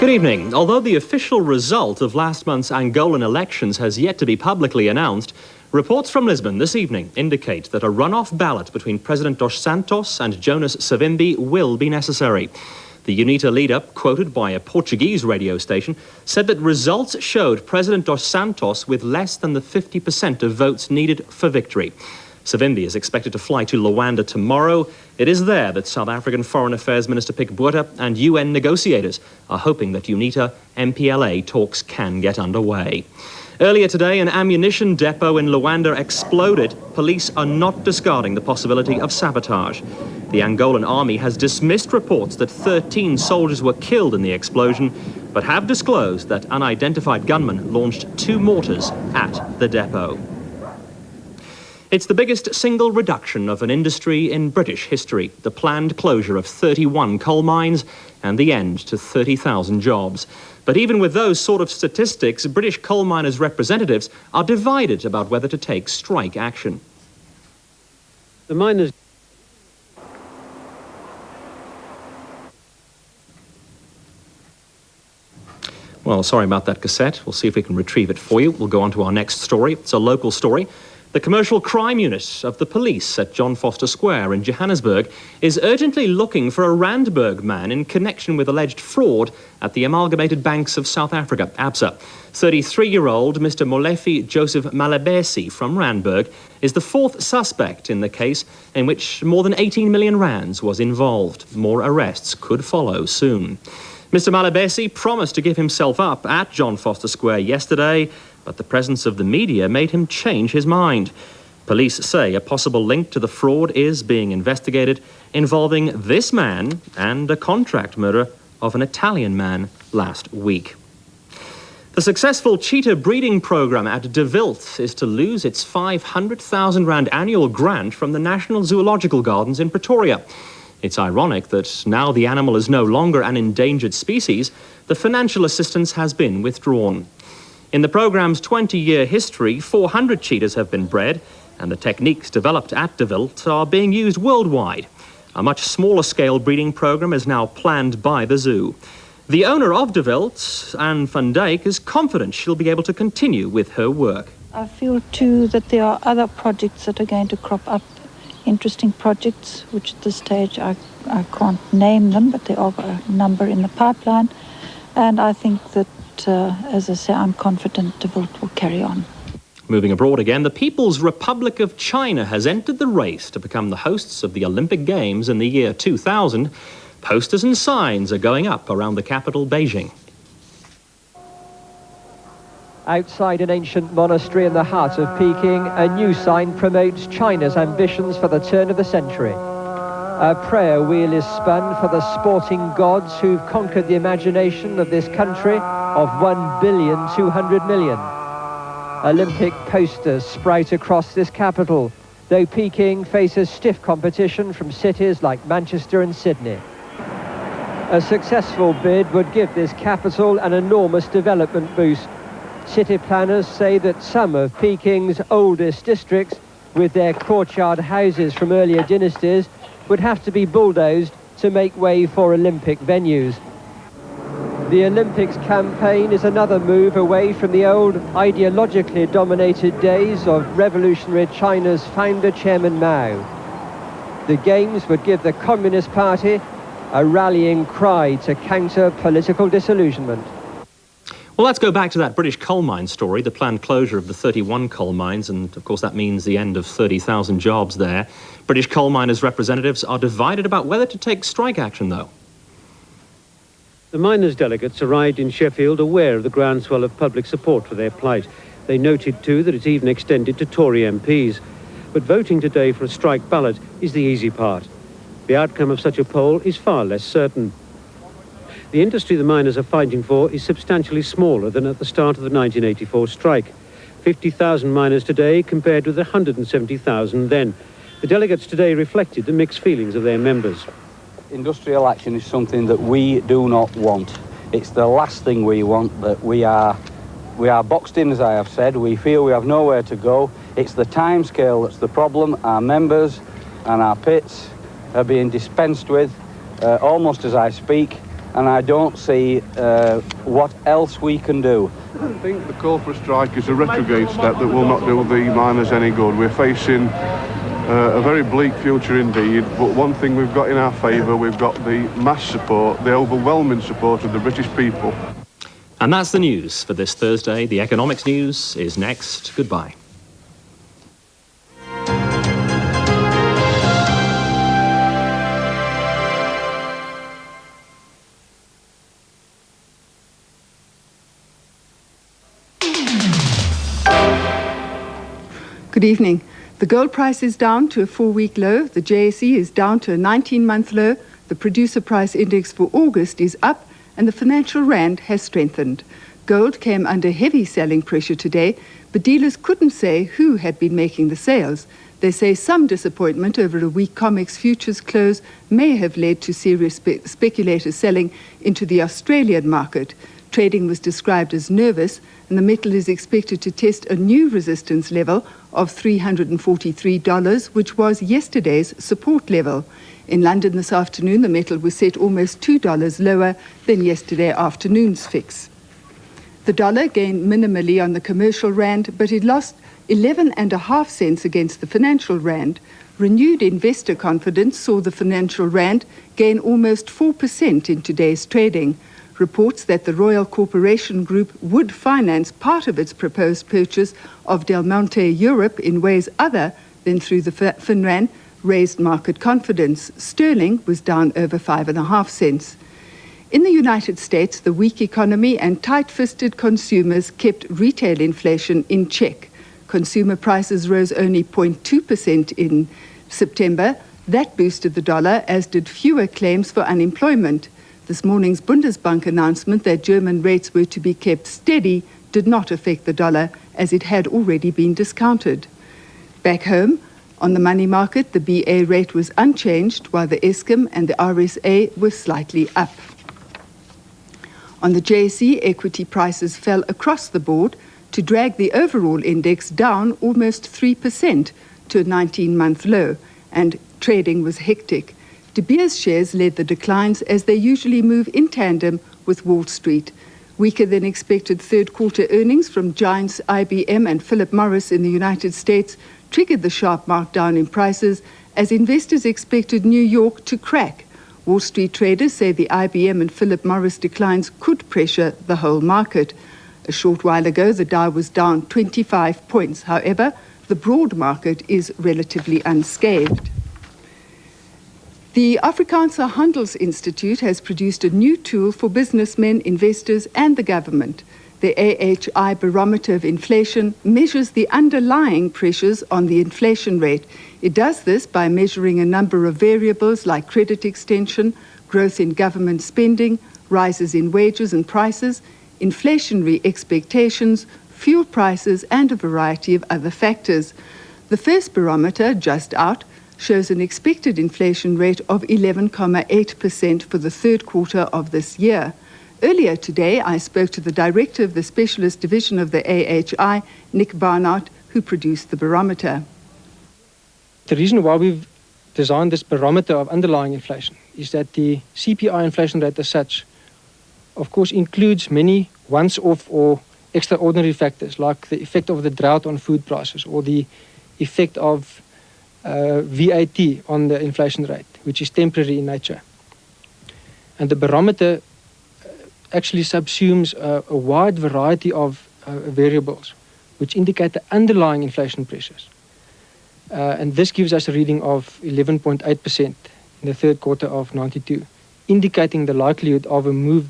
Good evening. Although the official result of last month's Angolan elections has yet to be publicly announced, reports from Lisbon this evening indicate that a runoff ballot between President Dos Santos and Jonas Savimbi will be necessary. The UNITA leader, quoted by a Portuguese radio station, said that results showed President Dos Santos with less than the 50% of votes needed for victory. Savimbi is expected to fly to Luanda tomorrow. It is there that South African Foreign Affairs Minister Pick Botha and UN negotiators are hoping that UNITA MPLA talks can get underway. Earlier today, an ammunition depot in Luanda exploded. Police are not discarding the possibility of sabotage. The Angolan army has dismissed reports that 13 soldiers were killed in the explosion, but have disclosed that unidentified gunmen launched 2 mortars at the depot. It's the biggest single reduction of an industry in British history, the planned closure of 31 coal mines and the end to 30,000 jobs. But even with those sort of statistics, British coal miners' representatives are divided about whether to take strike action. The miners... Well, sorry about that cassette. We'll see if we can retrieve it for you. We'll go on to our next story. It's a local story. The Commercial Crime Unit of the police at John Foster Square in Johannesburg is urgently looking for a Randburg man in connection with alleged fraud at the Amalgamated Banks of South Africa, ABSA. 33-year-old Mr. Molefi Joseph Malabesi from Randburg is the 4th suspect in the case in which more than 18 million rands was involved. More arrests could follow soon. Mr. Malabesi promised to give himself up at John Foster Square yesterday, but the presence of the media made him change his mind. Police say a possible link to the fraud is being investigated, involving this man and a contract murder of an Italian man last week. The successful cheetah breeding program at De Wild is to lose its 500,000 rand annual grant from the National Zoological Gardens in Pretoria. It's ironic that now the animal is no longer an endangered species, the financial assistance has been withdrawn. In the program's 20-year history, 400 cheetahs have been bred, and the techniques developed at De Wild are being used worldwide. A much smaller-scale breeding program is now planned by the zoo. The owner of De Wild, Anne van Dijk, is confident she'll be able to continue with her work. I feel too that there are other projects that are going to crop up, interesting projects, which at this stage I can't name them, but there are a number in the pipeline, and I think that as I say, I'm confident De Wild will carry on. Moving abroad again, the People's Republic of China has entered the race to become the hosts of the Olympic Games in the year 2000. Posters and signs are going up around the capital, Beijing. Outside an ancient monastery in the heart of Peking, a new sign promotes China's ambitions for the turn of the century. A prayer wheel is spun for the sporting gods who've conquered the imagination of this country of 1,200,000,000. Olympic posters sprout across this capital, though Peking faces stiff competition from cities like Manchester and Sydney. A successful bid would give this capital an enormous development boost. City planners say that some of Peking's oldest districts, with their courtyard houses from earlier dynasties, would have to be bulldozed to make way for Olympic venues. The Olympics campaign is another move away from the old, ideologically dominated days of revolutionary China's founder, Chairman Mao. The Games would give the Communist Party a rallying cry to counter political disillusionment. Well, let's go back to that British coal mine story, the planned closure of the 31 coal mines, and of course that means the end of 30,000 jobs there. British coal miners' representatives are divided about whether to take strike action, though. The miners' delegates arrived in Sheffield aware of the groundswell of public support for their plight. They noted too that it's even extended to Tory MPs. But voting today for a strike ballot is the easy part. The outcome of such a poll is far less certain. The industry the miners are fighting for is substantially smaller than at the start of the 1984 strike. 50,000 miners today compared with 170,000 then. The delegates today reflected the mixed feelings of their members. Industrial action is something that we do not want. It's the last thing we want, that we are boxed in, as I have said. We feel we have nowhere to go. It's the time scale that's the problem. Our members and our pits are being dispensed with almost as I speak. and I don't see what else we can do. I think the call for a strike is a retrograde step that will not do the miners any good. We're facing a very bleak future indeed, but one thing we've got in our favour, we've got the mass support, the overwhelming support of the British people. And that's the news for this Thursday. The economics news is next. Goodbye. Good evening. The gold price is down to a 4-week low. The JSE is down to a 19-month low. The producer price index for August is up, and the financial rand has strengthened. Gold came under heavy selling pressure today, but dealers couldn't say who had been making the sales. They say some disappointment over a weak COMEX futures close may have led to serious speculators selling into the Australian market. Trading was described as nervous, and the metal is expected to test a new resistance level of $343, which was yesterday's support level. In London this afternoon, the metal was set almost $2 lower than yesterday afternoon's fix. The dollar gained minimally on the commercial rand, but it lost 11.5 cents against the financial rand. Renewed investor confidence saw the financial rand gain almost 4% in today's trading. Reports that the Royal Corporation Group would finance part of its proposed purchase of Del Monte Europe in ways other than through the FinRand raised market confidence. Sterling was down over 5.5 cents. In the United States, the weak economy and tight-fisted consumers kept retail inflation in check. Consumer prices rose only 0.2% in September. That boosted the dollar, as did fewer claims for unemployment. This morning's Bundesbank announcement that German rates were to be kept steady did not affect the dollar, as it had already been discounted. Back home, on the money market, the BA rate was unchanged, while the Eskom and the RSA were slightly up. On the JSE, equity prices fell across the board to drag the overall index down almost 3% to a 19-month low, and trading was hectic. De Beers shares led the declines as they usually move in tandem with Wall Street. Weaker than expected third-quarter earnings from giants IBM and Philip Morris in the United States triggered the sharp markdown in prices as investors expected New York to crack. Wall Street traders say the IBM and Philip Morris declines could pressure the whole market. A short while ago, the Dow was down 25 points. However, the broad market is relatively unscathed. The Afrikaanse Handelsinstituut has produced a new tool for businessmen, investors and the government. The AHI barometer of inflation measures the underlying pressures on the inflation rate. It does this by measuring a number of variables like credit extension, growth in government spending, rises in wages and prices, inflationary expectations, fuel prices and a variety of other factors. The first barometer, just out, shows an expected inflation rate of 11.8% for the third quarter of this year. Earlier today, I spoke to the director of the Specialist Division of the AHI, Nick Barnard, who produced the barometer. The reason why we've designed this barometer of underlying inflation is that the CPI inflation rate as such, of course, includes many once-off or extraordinary factors like the effect of the drought on food prices or the effect of VAT on the inflation rate, which is temporary in nature. And the barometer actually subsumes a wide variety of variables which indicate the underlying inflation pressures. And this gives us a reading of 11.8% in the third quarter of 92, indicating the likelihood of a move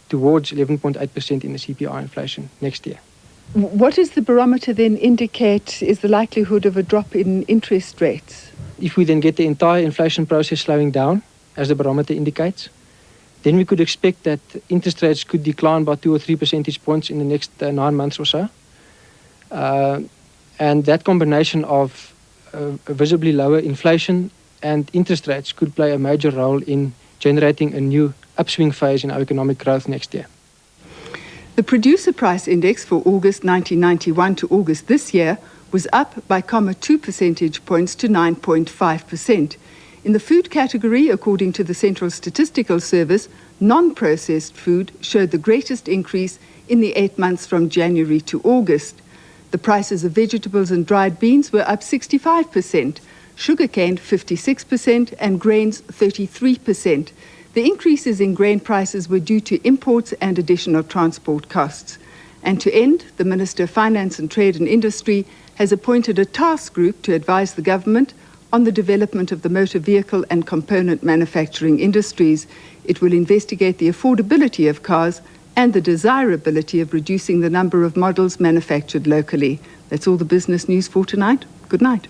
towards 11.8% in the CPI inflation next year. What does the barometer then indicate is the likelihood of a drop in interest rates? If we then get the entire inflation process slowing down, as the barometer indicates, then we could expect that interest rates could decline by 2 or 3 percentage points in the next 9 months or so. And that combination of visibly lower inflation and interest rates could play a major role in generating a new upswing phase in our economic growth next year. The producer price index for August 1991 to August this year was up by 0.2 percentage points to 9.5%. In the food category, according to the Central Statistical Service, non-processed food showed the greatest increase in the 8 months from January to August. The prices of vegetables and dried beans were up 65%, sugarcane 56%, and grains 33%. The increases in grain prices were due to imports and additional transport costs. And to end, the Minister of Finance and Trade and Industry has appointed a task group to advise the government on the development of the motor vehicle and component manufacturing industries. It will investigate the affordability of cars and the desirability of reducing the number of models manufactured locally. That's all the business news for tonight. Good night.